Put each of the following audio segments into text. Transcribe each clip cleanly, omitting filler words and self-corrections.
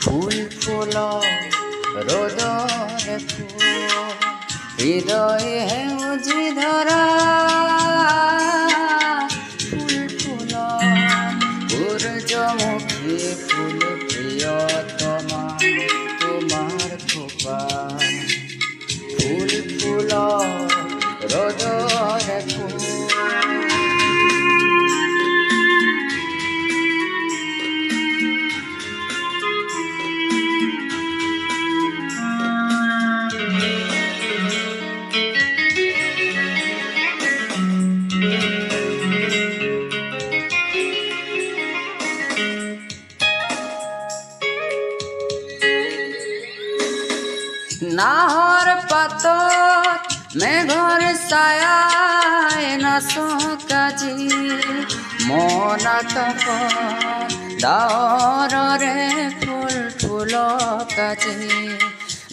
ফুল ফুল রোদরে ফুল হৃদয়ে হেউজি ধরা ফুল ফুল সূর্যমুখী ফুল প্রিয়তমা তোমার খোপা ফুল ফুল রোদরে ফুল নাহর পাতত মেঘর ছায়ায় নাচো কাজি মন তখন দাওরে ফুল ফুল কাজি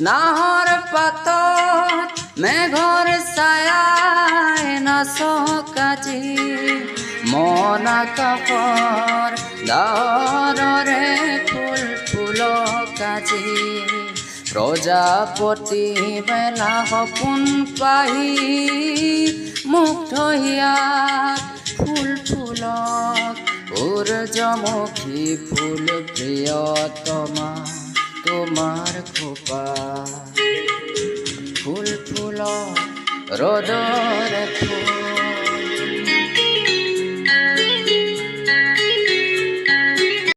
নাহর পাতত মেঘর ছায়ায় নাচো কাজি মন তখন দাওরে ফুল ফুল কাজি প্রজাপতি মেলা সপোন পাহি মুগ্ধ হিয়াত ফুল ফুলক সূর্যমুখী ফুল প্রিয়তমা তোমার খোপা ফুল ফুল রোদরে ফুল